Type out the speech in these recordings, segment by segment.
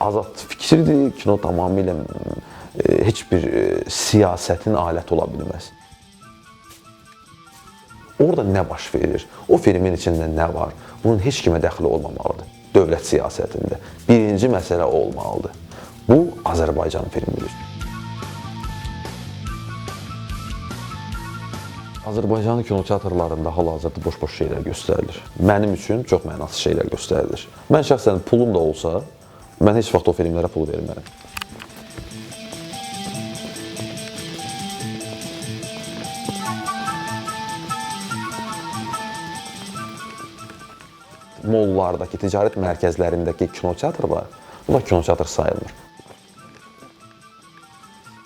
azad fikirdir, kino tamamilə heç bir siyasətin aləti ola bilməz. Orada nə baş verir? O filmin içində nə var? Bunun heç kimə dəxli olmamalıdır dövlət siyasətində. Birinci məsələ o olmalıdır. Bu, Azərbaycan filmidir. Azərbaycanın kinoteatrlarında hal-hazırda boş-boş şeylər göstərilir. Mənim üçün çox mənasız şeylər göstərilir. Mən şəxsən pulum da olsa, mən heç vaxt o filmlərə pul vermərəm. Mollardakı, ticarət mərkəzlərindəki kinoteatrlar, bunlar kinoteatr sayılmır.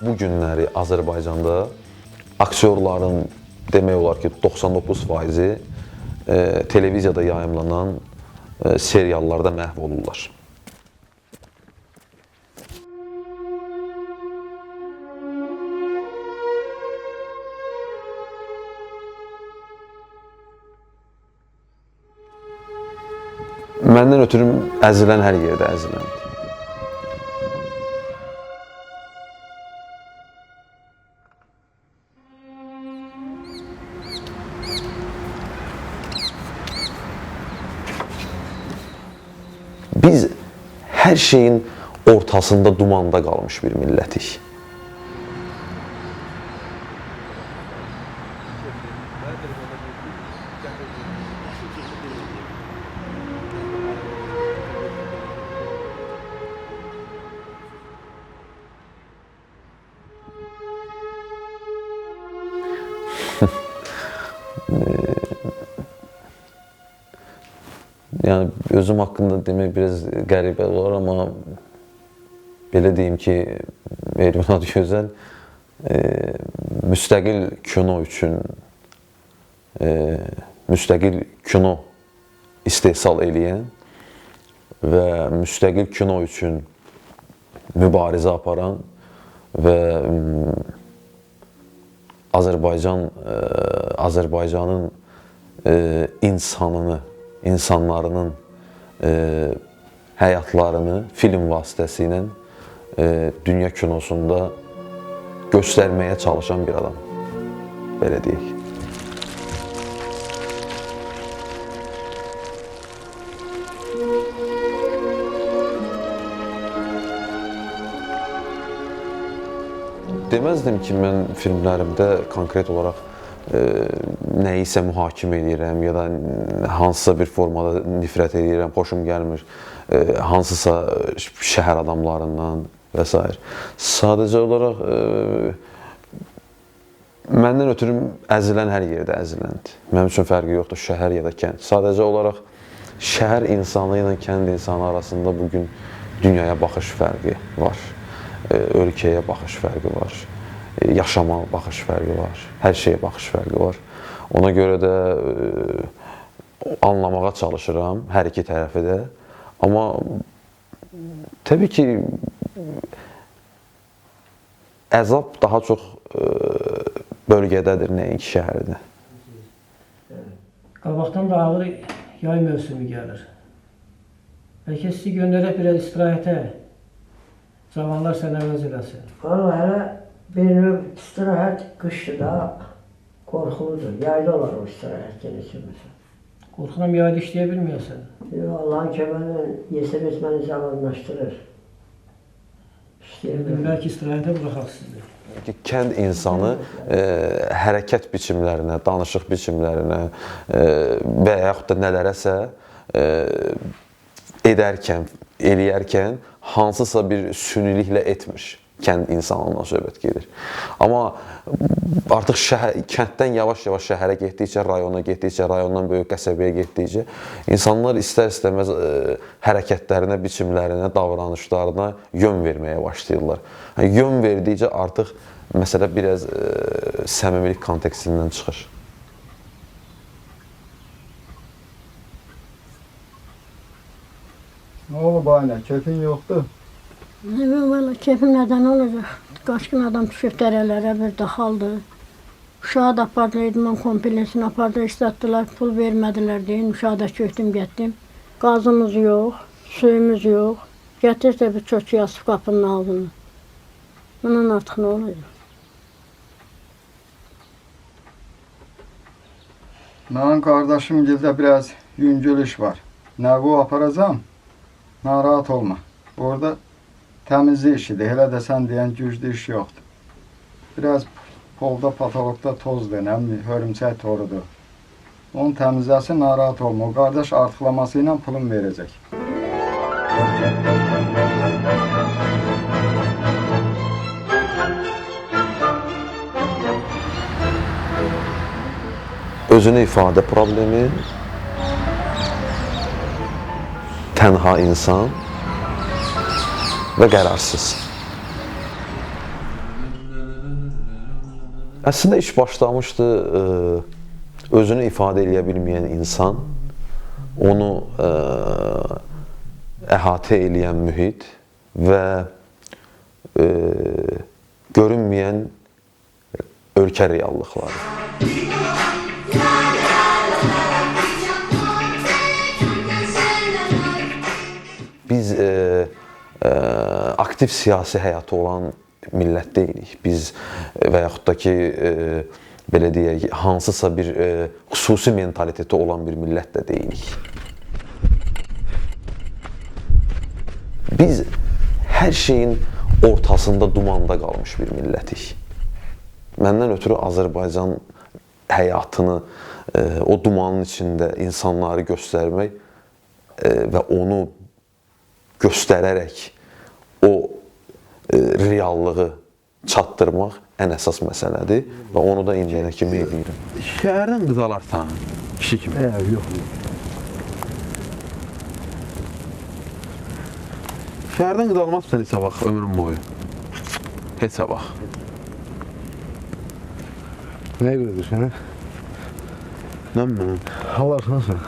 Bu günləri Azərbaycanda aktyorların demək olar ki, 99%-i televiziyada yayımlanan seriallarda məhv olurlar. Məndən ötürü əzilən hər yerdə əziləndir. Biz hər şeyin ortasında, dumanda qalmış bir millətik. Yəni, özüm haqqında demək biraz qəribə olar, amma belə deyim ki, Mehriban Adıgözəl müstəqil kino üçün, müstəqil kino istehsal eləyən və müstəqil kino üçün mübarizə aparan və Azərbaycanın insanlarının həyatlarını film vasitəsilə dünya kinosunda göstərməyə çalışan bir adam, belə deyək. Deməzdim ki, mən filmlərimdə konkret olaraq nəyisə mühakimə edirəm ya da hansısa bir formada nifrət edirəm, xoşum gəlmir, hansısa şəhər adamlarından və s. Sadəcə olaraq məndən ötürü əzilən hər yerdə əziləndir. Mənim üçün fərqi yoxdur, şəhər ya da kənd. Sadəcə olaraq şəhər insanı ilə kənd insanı arasında bugün dünyaya baxış fərqi var, ölkəyə baxış fərqi var. Yaşama baxış fərqi var, hər şeyə baxış fərqi var. Ona görə də anlamağa çalışıram hər iki tərəfi də. Amma təbii ki, əzab daha çox bölgədədir, nəinki şəhərdə. Qabaqdan da ağır yay mövsümü gəlir. Bəlkə sizi göndərək biraz istirahətə, cavanlar sənə əvəz eləsin. Hələ bir növ istirahət qışdır da, qorxuludur. Yayda olar o istirahət gəlişimizə. Qorxuram yayda işləyə bilməyəsən. Allahın kəməndən yesib etməni zamanlaşdırır. Bəlkə istirahətə buraxaq sizi. Kənd insanı hərəkət biçimlərinə, danışıq biçimlərinə və yaxud da nələrəsə edərkən, eləyərkən hansısa bir süniliklə etmir. Kənd insanından söhbət gedir. Amma artıq kənddən yavaş-yavaş şəhərə getdikcə, rayona getdikcə, rayondan böyük qəsəbəyə getdikcə insanlar istər-istəməz hərəkətlərinə, biçimlərinə, davranışlarına yön verməyə başlayırlar. Yön verdikcə artıq məsələ biraz səmimilik kontekstindən çıxır. Nə olub aynə? Keyfin yoxdur? Valla keyfim nədən olacaq? Qaçqın adam düşüb dərələrə bir daxaldı. Uşağı da apardılar, idman kompleksini apardılar, istətdilər, pul vermədilər deyin. Uşağı da köktüm, getdim. Qazımız yox, suyumuz yox. Gətir də bir çöçü yazıb qapının ağzına. Bundan artıq nə olacaq? Mənim qardaşım gildə biraz yüngül iş var. Nəqo aparacam, narahat olma. Orada təmizlik işidir, elə də sən deyən güclü iş yoxdur. Biraz polda, patologda tozdur, nə bilim, hörümçək torudur. Onu təmizləsin, narahat olma. O qardaş artıqlaması ilə pulun verəcək. Özünü ifadə problemi, tənha insan və qərarsız. Əslində iş başlamışdı, özünü ifadə edə bilməyən insan, onu əhatə edən mühit və görünməyən ölkə reallıqları. Biz aktiv siyasi həyatı olan millət deyilik. Biz və yaxud da ki, belə deyək, hansısa bir xüsusi mentaliteti olan bir millət də deyilik. Biz hər şeyin ortasında, dumanda qalmış bir millətik. Məndən ötürü Azərbaycan həyatını o dumanın içində insanları göstərmək və onu göstərərək o reallığı çatdırmaq ən əsas məsələdir və onu da indiyənə kimi edirəm. Şəhərdən qız alarsan, kişi kimi. Yox. Şəhərdən qız almazsan heç vaxt ömrün boyu. Heç vaxt. Nə görürsən? Nə bilməm. Alarsan sən.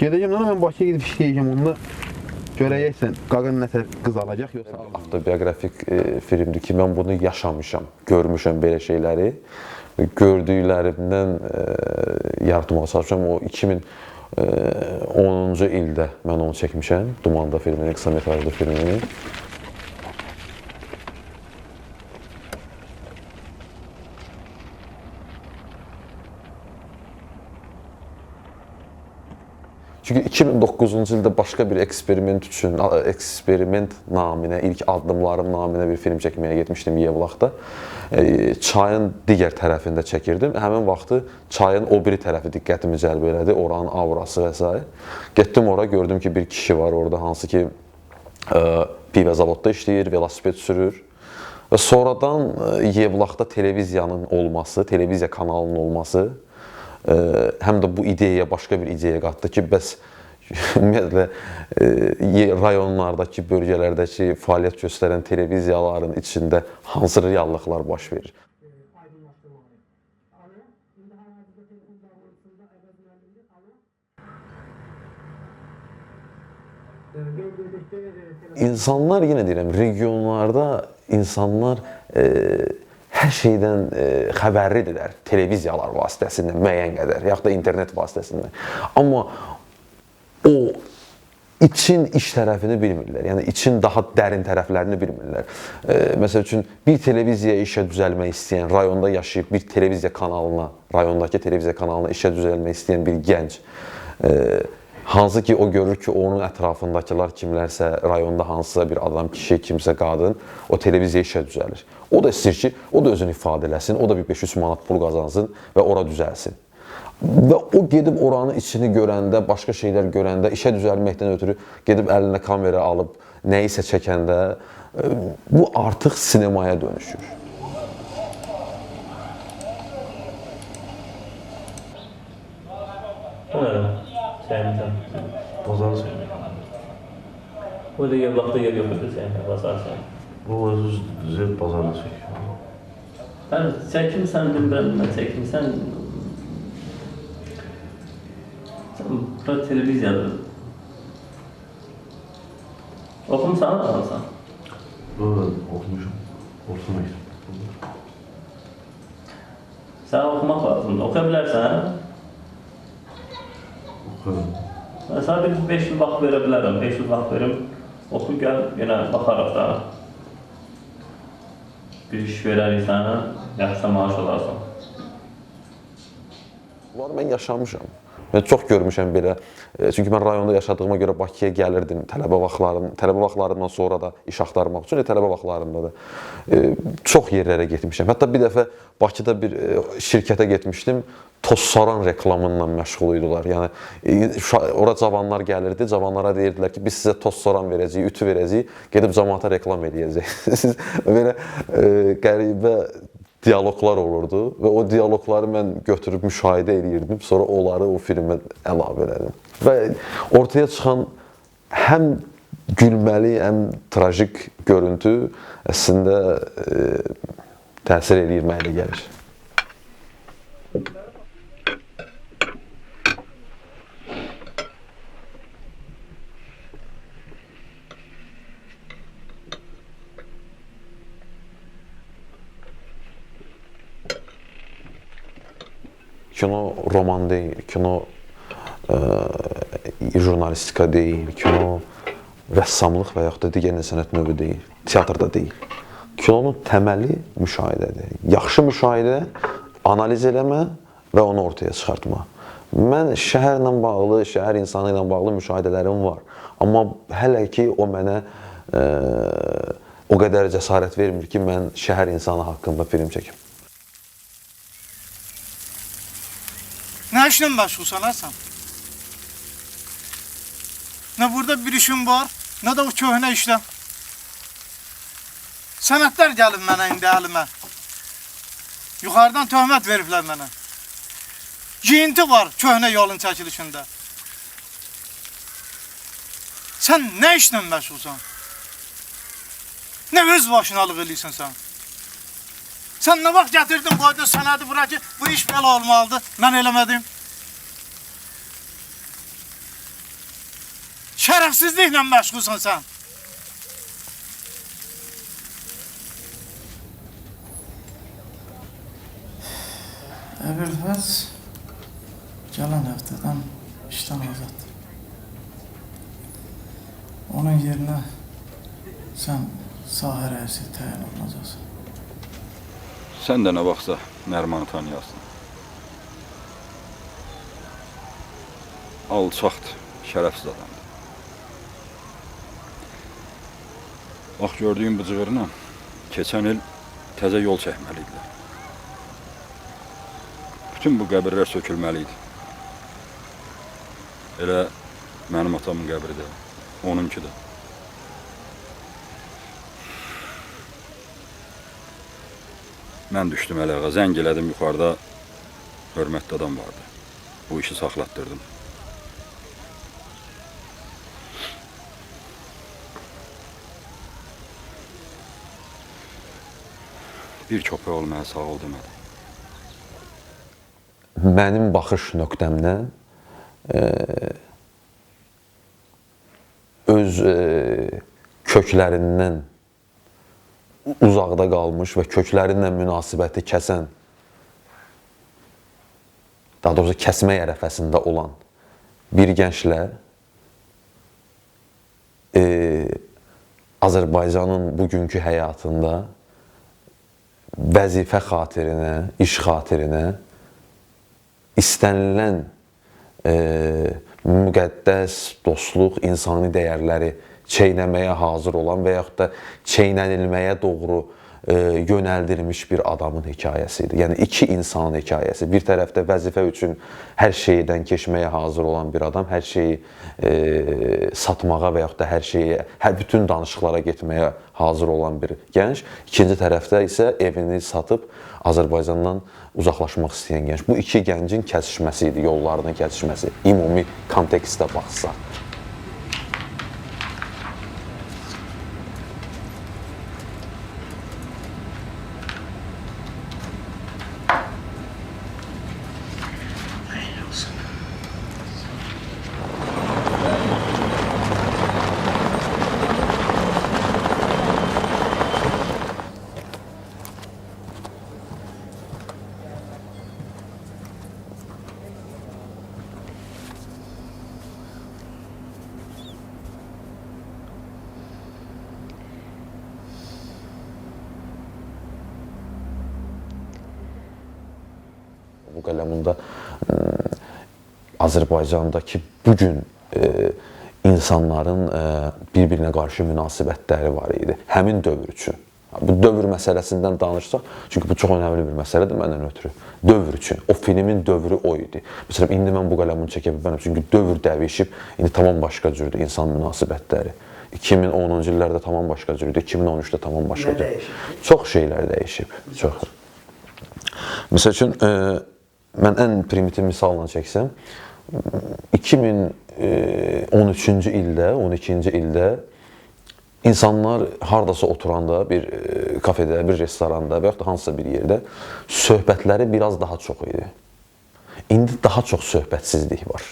Gedəcəm lan, mən Bakıya gedib işləyəcəm, onda görəcəksən, qaqın nəsə qız alacaq, yoxsa alacaq. Avtobiyoqrafik filmdir ki, mən bunu yaşamışam, görmüşəm belə şeyləri. Gördüklərimdən yaratmağa çalışmışam. O 2010-cu ildə mən onu çəkmişəm, Dumanda filmini, qısa metrajlı filmini. Çünki 2009-cu ildə başqa bir eksperiment üçün, eksperiment naminə, ilk addımlarım naminə bir film çəkməyə getmişdim Yevlaxda. Çayın digər tərəfində çəkirdim. Həmin vaxtı çayın o biri tərəfi diqqətimi cəlb elədi, oranın aurası və s. Getdim ora, gördüm ki, bir kişi var orada, hansı ki pivə zavodda işləyir, velosiped sürür. Və sonradan Yevlaxda televiziyanın olması, televiziya kanalının olması, həm də bu ideyaya başqa bir ideya qatdı ki, bəs ümumiyyətlə rayonlardakı, bölgələrdəki fəaliyyət göstərən televiziyaların içində hansı reallıqlar baş verir? İnsanlar, yenə deyirəm, regionlarda insanlar hər şeydən xəbərlidirlər, televiziyalar vasitəsindən müəyyən qədər, yaxud da internet vasitəsindən. Amma o için iş tərəfini bilmirlər, yəni için daha dərin tərəflərini bilmirlər. Məsəl üçün, bir televiziyaya işə düzəlmək istəyən, rayonda yaşayıb bir televiziya kanalına, rayondakı televiziya kanalına işə düzəlmək istəyən bir gənc, hansı ki, o görür ki, onun ətrafındakılar kimlərsə, rayonda hansısa bir adam, kişi, kimsə qadın, o televiziya işə düzəlir. O da istəyir ki, o da özünü ifadə eləsin, o da bir 500 manat pul qazansın və ora düzəlsin. Və o gedib oranın içini görəndə, başqa şeylər görəndə, işə düzəlməkdən ötürü gedib əlinə kamera alıb, nəyisə çəkəndə, bu artıq sinemaya dönüşür. Səhəmdən. Bazar səhəmdən. Orada Yevlaxda yer yox idi səhəmdən, bazar səhəmdən. Bu özü zil bazarda çəkir. Mən çəkimsən, bilmirəm, mən çəkimsən. Sən bura televiziyadır. Oxumsan, alsan? Oxumuşum. Oxusuna gidim. Sən oxumaq lazımdır. Oxuya bilərsən? Oxuyuram. Mən sana bir 5 il vaxt verə bilərəm, 5 il vaxt verim. Oku gel, yine bakarak da bir iş verər insana, yaxşı maaş alarsın. Bunları mən yaşamışam. Mən çox görmüşəm belə. Çünki mən rayonda yaşadığıma görə Bakıya gəlirdim tələbə vaxtlarımdan sonra da iş axtarmaq üçün, tələbə vaxtlarımda da çox yerlərə getmişəm. Hətta bir dəfə Bakıda bir şirkətə getmişdim. Tozsoran reklamınla məşğul idilər. Yəni ora cavanlar gəlirdi, cavanlara deyirdilər ki, biz sizə tozsoran verəcəyik, ütü verəcəyik, gedib cəmaata reklam eləyəcəksiniz. Belə qəribə diyaloqlar olurdu və o diyaloqları mən götürüb müşahidə eləyirdim, sonra onları o filmə əlavə elədim. Və ortaya çıxan həm gülməli, həm trajik görüntü əslində təsir eləyir, mənə gəlir. Kino roman deyil, kino jurnalistika deyil, kino rəssamlıq və yaxud da digər sənət növü deyil, teatrda deyil. Kinonun təməli müşahidədir. Yaxşı müşahidə, analiz eləmə və onu ortaya çıxartma. Mən şəhərlə bağlı, şəhər insanı ilə bağlı müşahidələrim var. Amma hələ ki o mənə o qədər cəsarət vermir ki, mən şəhər insanı haqqında film çəkim. Ne işle meşgulsan Hasan? Ne burada bir işim var, ne de o köhne işle. Senetler gelin bana indi elime. Yukarıdan töhmet veripler bana. Giyinti var köhne yolun çəkilişinde. Sen ne işle meşgulsan? Ne öz başınalık eləyirsən sen? Sen ne vaxt getirdin koydun sənədi bura ki, bu iş belə olmalıdır, mən eləmədim. Şərəfsizliklə məşğulsan sen. Əbülfəz gələn həftədən işdən azaddır. Onun yerinə sən sahə rəisi təyin olunacaqsın. Sən də nə vaxtsa Nərmanı tanıyasın. Alçaqdır, şərəfsiz adamdır. Bax, gördüyüm bu cığırla keçən il təzə yol çəkməliydilər. Bütün bu qəbirlər sökülməliydi. Elə mənim atamın qəbri də, onunki də. Mən düşdüm əlağa, zəng elədim yuxarıda, hörmətli adam vardı. Bu işi saxlatdırdım. Bir köpək ol mənə sağ ol demədi. Mənim baxış nöqtəmdən öz köklərindən uzaqda qalmış və köklərinlə münasibəti kəsən, daha doğrusu kəsmək ərəfəsində olan bir gənclə Azərbaycanın bugünkü həyatında vəzifə xatirinə, iş xatirinə istənilən müqəddəs, dostluq, insani dəyərləri çeynəməyə hazır olan və yaxud da çeynənilməyə doğru yönəldilmiş bir adamın hekayəsidir. Yəni, iki insanın hekayəsi. Bir tərəfdə vəzifə üçün hər şeydən keçməyə hazır olan bir adam, hər şeyi satmağa və yaxud da hər şeyi, bütün danışıqlara getməyə hazır olan bir gənc. İkinci tərəfdə isə evini satıb Azərbaycandan uzaqlaşmaq istəyən gənc. Bu iki gəncin kəsişməsi idi, yollarının kəsişməsi. Ümumi kontekstdə baxsaq. Bu qələmində Azərbaycandakı bugün insanların bir-birinə qarşı münasibətləri var idi. Həmin dövr üçün. Bu dövr məsələsindən danışsaq, çünki bu çox önəmli bir məsələdir məndən ötürü. Dövr üçün. O filmin dövrü o idi. Məsələn, indi mən bu qələmini çəkə bilmərəm, çünki dövr dəyişib, indi tamam başqa cürdür insan münasibətləri. 2010-cu illərdə tamam başqa cürdür, 2013-də tamam başqa cürdür. Çox şeylər dəyişib, çox. Məsəl üçün, mən ən primitiv misalla çəksəm, 2013-cü ildə, 12-ci ildə İnsanlar hardasa oturanda, bir kafedə, bir restoranda və yaxud da hansısa bir yerdə söhbətləri biraz daha çox idi. İndi daha çox söhbətsizlik var.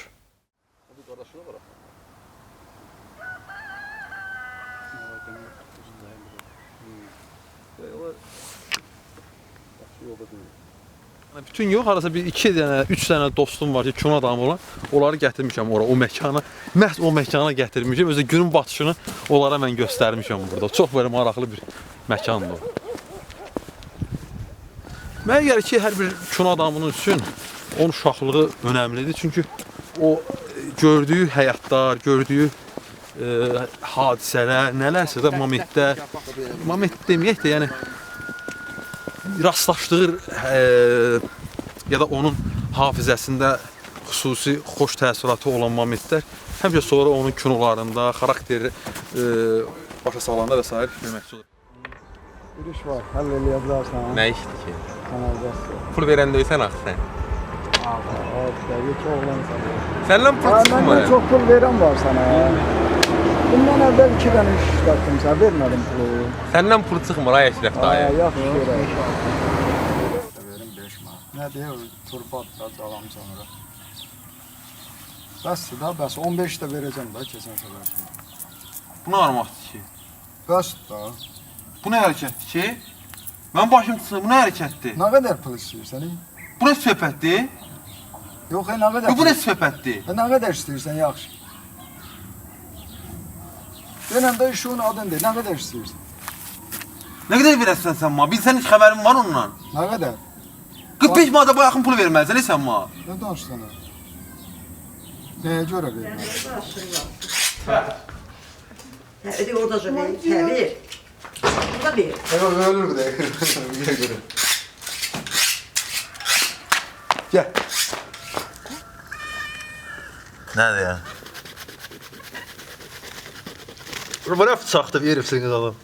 Bütün yox, arası bir 2 dənə, 3 dənə dostum var ki, kino adamı olan. Onları gətirmişəm ora, o məkana. Məhz o məkana gətirmişəm. Özü günün batışını onlara mən göstərmişəm burada. Çox belə maraqlı bir məkandır o. Mənə gəlir ki, hər bir kino adamının üçün onun uşaqlığı önəmlidir. Çünki o gördüyü həyatlar, gördüyü hadisələr, nələrsə də moment deməyək də, yəni rastlaşdığı ya da onun hafizəsində xüsusi xoş təəssüratı olan momentlər həmişə sonra onun kinolarında, xarakteri başa salanda və s. görməkçi olur. Bir iş var, həll eləyə bilərsən. Nə işdir ki? Kanalizasiya. Pul verən deyilsən axı sən. Yekə oğlansan. Səndən pul çıxmır. Məndən çox pul verən var sənə. Bundan əvvəl 2 dənə iş işlətdim, sən vermədim pulu. Səndən pul çıxmır ay Əşrəf dayı. Yaxşı görək. Verim 5 manat. Nə deyir, turbat da calam sonra. Bəsdir da, bəs 15 də verəcəm da keçən səfər kimi. Bu nə armaqdır ki? Bəs da. Bu nə hərəkətdir ki? Mən başım çıxsın, bu nə hərəkətdir? Nə qədər pul istəyirsən? Bu nə söhbətdir? Yox, nə qədər? Bu nə söhbətdir? Nə qədər istəyirsən, yaxşı. Denəm də işin adın deyil, nə qədər istəyirsən? Nə qədər verəsən sən ma? Bilsən heç xəbərin var ondan? Nə qədər? 45 manata bu yaxın pul verməlisən sən ma? Nə danışsan? Nəyə görə verməlisən? Öyle orada da ver. Burada bir. Evet, ölür bir de. Gel. Nədir ya? Bu nə fıçaqdır, veribsiniz adam.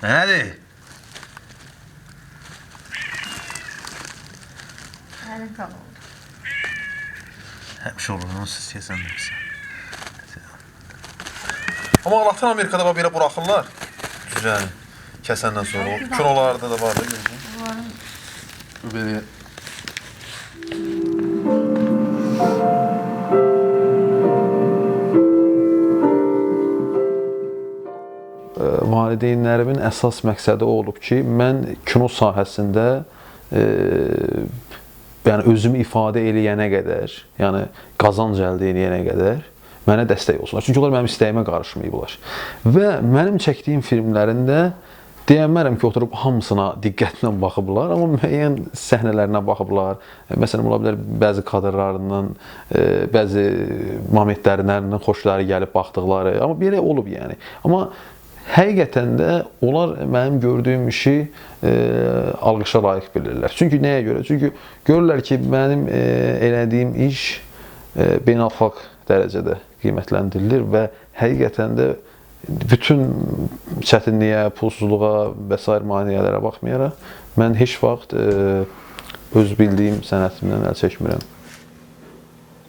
Nədir? Həmişə olur, onu siz yesən deyirsən. Amma Latin Amerikada belə buraxırlar. Güzel. Kəsəndən sonra. Kinolarda da var da görürsən. Bu belə. Valideynlərimin əsas məqsədi o olub ki, mən kino sahəsində yəni özümü ifadə eləyənə qədər, yəni qazanc əldə eləyənə qədər mənə dəstək olsunlar. Çünki onlar mənim istəyimə qarışmayıblar. Və mənim çəkdiyim filmlərində deyəmərəm ki, oturub hamısına diqqətlə baxıblar, amma müəyyən səhnələrinə baxıblar. Məsələn, ola bilər bəzi kadrlarından, bəzi momentlərindən xoşları gəlib baxdıqları, amma belə olub yəni. Amma həqiqətən də onlar mənim gördüyüm işi alqışa layiq bilirlər. Çünki nəyə görə? Çünki görürlər ki, mənim elədiyim iş beynəlxalq dərəcədə qiymətləndirilir və həqiqətən də bütün çətinliyə, pulsuzluğa və s. maneələrə baxmayaraq mən heç vaxt öz bildiyim sənətimdən əl çəkmirəm.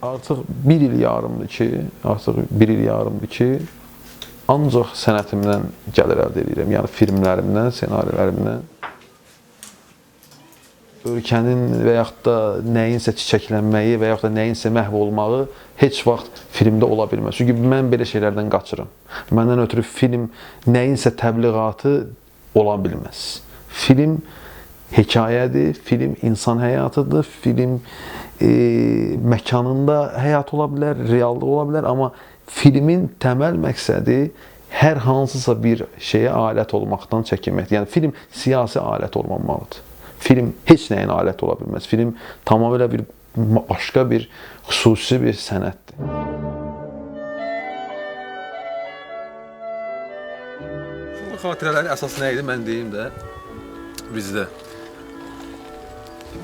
Artıq bir il yarımdır ki, ancaq sənətimdən gəlir əldə edirəm. Yəni filmlərimdən, senarilərimdən. Ölkənin və yaxud da nəyinsə çiçəklənməyi və yaxud da nəyinsə məhv olmağı heç vaxt filmdə ola bilməz. Çünki mən belə şeylərdən qaçıram. Məndən ötürü film nəyinsə təbliğatı ola bilməz. Film hekayədir, film insan həyatıdır, film məkanında həyat ola bilər, reallıq ola bilər, amma filmin təməl məqsədi hər hansısa bir şeyə alət olmaqdan çəkinməkdir. Yəni film siyasi alət olmamalıdır. Film heç nəyin alət ola bilməz. Film tamamilə bir başqa bir xüsusi bir sənətdir. Bu xatirələrin əsas nə idi mən deyim də bizdə.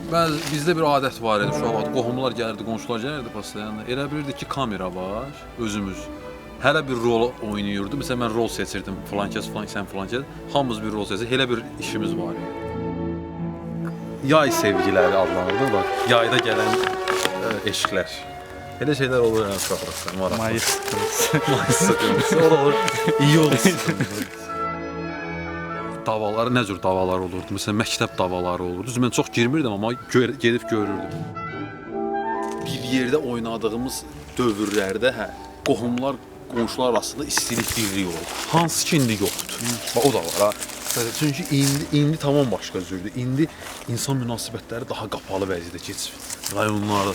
Bizdə bir adət var idi, uşaq vaxt qohumlar gəlirdi, qonşular gəlirdi pastayanla. Elə bilirdi ki, kamera var, özümüz. Hələ bir rol oynayırdı. Məsələn, mən rol seçirdim, filan kəs, sən filan kəs. Hamımız bir rol seçirdik, elə bir işimiz var idi. Yay sevgiləri adlanırdı, bax, yayda gələn eşqlər. Elə şeylər olur yəni uşaqlıqda, maraqlı. Mayıs sıkıntısı, o da olur, iyi olsun. Davaları, nə cür davalar olurdu? Məsələn, məktəb davaları olurdu. Mən çox girmirdim, amma gedib görürdüm. Bir yerdə oynadığımız dövrlərdə, qohumlar, qonşular arasında istilik, birlik olur. Hansı ki, indi yoxdur. Bax, o da var, ha. Çünki indi tamam başqa cürdür. İndi insan münasibətləri daha qapalı vəziyyətdə keçir. Rayonlarda,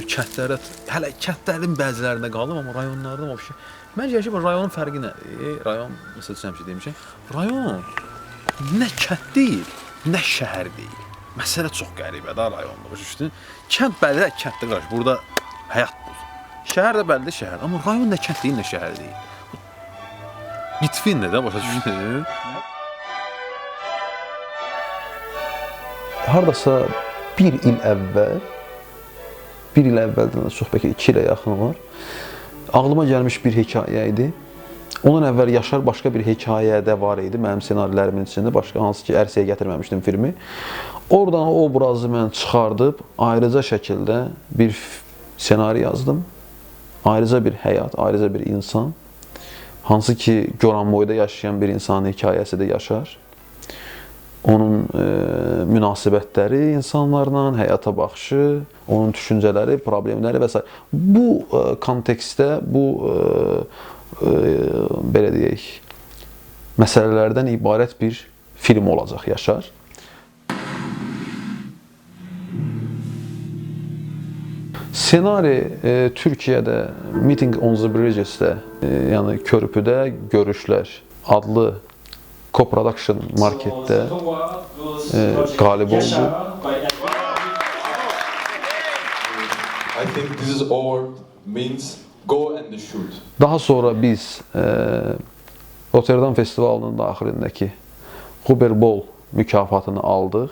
kəndlərdə, hələ kəndlərin bəzilərində qaldım, amma rayonlarda vəbşi. Məncə ki, rayonun fərqi nədir? Rayon, məsələn, həmişə demişəm, rayon nə kənd deyil, nə şəhər deyil. Məsələ çox qəribədir rayonda, başa düşdün? Kənd bəlli də kənddə qarşı, burada həyat budur. Şəhər də bəlli də şəhər, amma rayon nə kənd deyil, nə şəhər deyil. Bitfin nə də, başa düşdün? Hardasa bir il əvvəldən çox bəlkə 2 ilə yaxın var. Ağlıma gəlmiş bir hekayə idi. Ondan əvvəl Yaşar başqa bir hekayədə var idi. Mənim ssenarilərimin içində başqa hansı ki, ərsəyə gətirməmişdim filmi. Oradan o obrazı mən çıxardıb ayrıca şəkildə bir ssenari yazdım. Ayrıca bir həyat, ayrıca bir insan. Hansı ki, Goranboyda yaşayan bir insanın hekayəsi də Yaşar. Onun münasibətləri insanlarla, həyata baxışı, onun düşüncələri, problemləri və s. Bu kontekstdə, bu belə deyək, məsələlərdən ibarət bir film olacaq Yaşar. Ssenari Türkiyədə Meeting on the Bridges-də, yəni körpüdə görüşlər adlı Co-Production marketdə qalib oldu. Daha sonra biz Rotterdam Festivalının daxilindəki Huberbol mükafatını aldıq.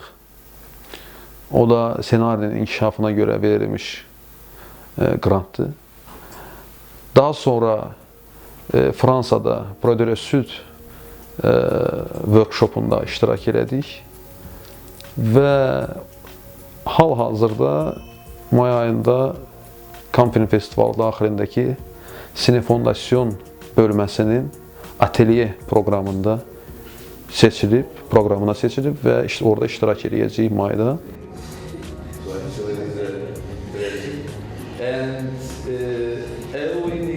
O da ssenarinin inkişafına görə verilmiş grantdır. Daha sonra Fransada Prodere Sud workshopunda iştirak elədik və hal-hazırda may ayında Cannes Festival daxilindəki Sinefondasyon bölməsinin atelier proqramına seçilib və orada iştirak edəcəyik mayda. Elwin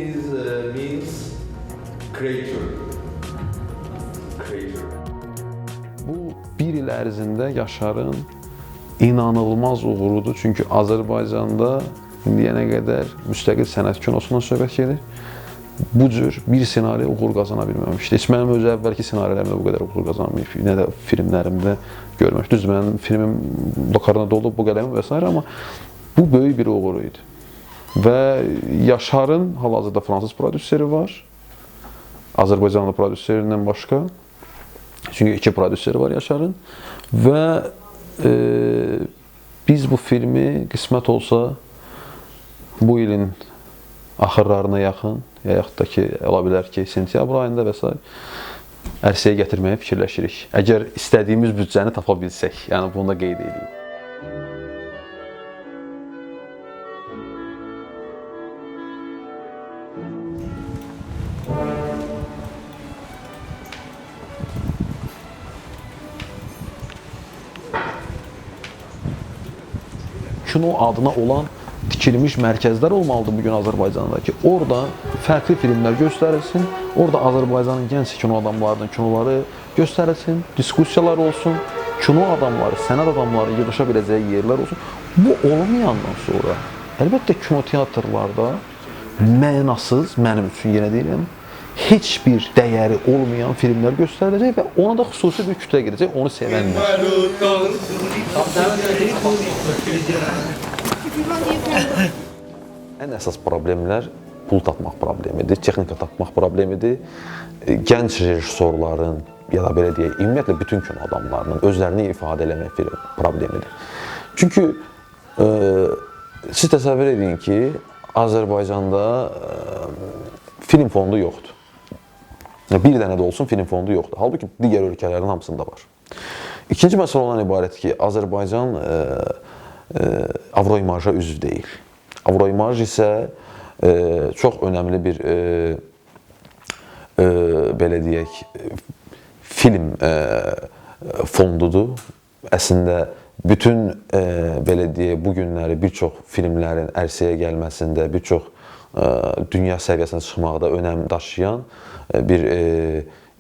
means creator. Bu bir il ərzində Yaşarın inanılmaz uğurudur. Çünki Azərbaycanda indiyənə qədər müstəqil sənət kinosundan söhbət gedir. Bu cür bir ssenari uğur qazana bilməmişdi. Heç mənim öz əvvəlki ssenarilərimdə bu qədər uğur qazanmayıb, nə də filmlərimdə görmüşdüm. Düzdür, mənim filmim lokarına dolub bu qədəmi və s. Amma bu böyük bir uğur idi. Və Yaşarın hal-hazırda fransız prodüseri var. Azərbaycanlı prodüserindən başqa. Çünki 2 prodüseri var Yaşarın. Və biz bu filmi qismət olsa bu ilin axırlarına yaxın, ya yaxud da ki, ola bilər ki, sentyabr ayında və s. ərsəyə gətirməyə fikirləşirik. Əgər istədiyimiz büdcəni tapa bilsək, yəni bunu da qeyd edeyim. Kino adına olan tikilmiş mərkəzlər olmalıdır bugün Azərbaycanda ki, orada fərqli filmlər göstərilsin, orada Azərbaycanın gənc kino adamlarının kinoları göstərilsin, diskussiyalar olsun, kino adamları, sənət adamları yığışa biləcəyi yerlər olsun. Bu olmayandan sonra, əlbəttə kinoteatrlarda mənasız, mənim üçün yenə deyirəm, heç bir dəyəri olmayan filmlər göstəriləcək və ona da xüsusi bir kütlə gedəcək, onu sevənlər. Ən əsas problemlər pul tapmaq problemidir, texnika tapmaq problemidir. Gənc rejissorların ya da belə deyək, ümumiyyətlə bütün kino adamlarının özlərini ifadə eləmək problemidir. Çünki siz təsəvvür edin ki, Azərbaycanda film fondu yoxdur. Bir dənə də olsun film fondu yoxdur. Halbuki digər ölkələrin hamısında var. İkinci məsələ ondan ibarət ki, Azərbaycan Avroimaja üzv deyil. Avroimaj isə çox önəmli bir belə deyək, film fondudur. Əslində bütün belə deyək, bu günləri bir çox filmlərin ərsəyə gəlməsində, bir çox dünya səviyyəsinə çıxmaqda önəm daşıyan bir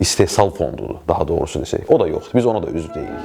istehsal fondudur, daha doğrusu desək. O da yoxdur, biz ona da üzv deyilik.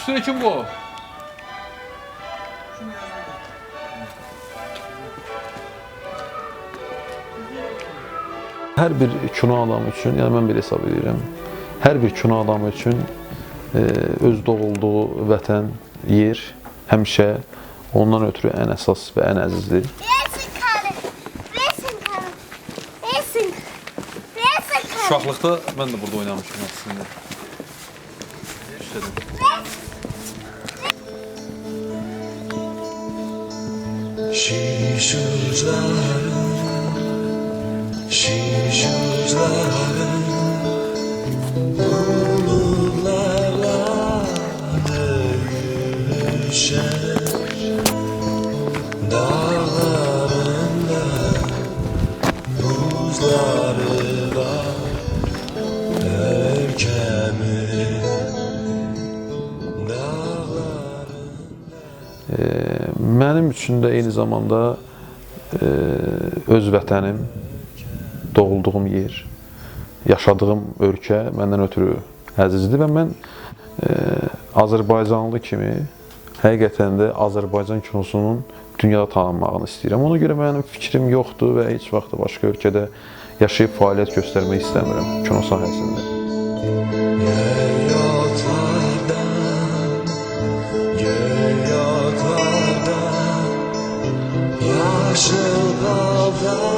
Üstüne kim bu? Hər bir kino adamı üçün, yəni mən belə hesab edirəm, hər bir kino adamı üçün öz doğulduğu vətən, yer həmişə ondan ötürü ən əsas və ən əzizdir. Uşaqlıqda mən də burada oynamışım əslində. Şişuzların bulutlarla dövüşer dağlarında buzları var ölkemiz Mənim üçün də eyni zamanda öz vətənim, doğulduğum yer, yaşadığım ölkə məndən ötürü əzizdir və mən Azərbaycanlı kimi həqiqətən də Azərbaycan kinosunun dünyada tanınmağını istəyirəm. Ona görə mənim fikrim yoxdur və heç vaxt başqa ölkədə yaşayıb fəaliyyət göstərmək istəmirəm kino sahəsində. Yaşıl dalda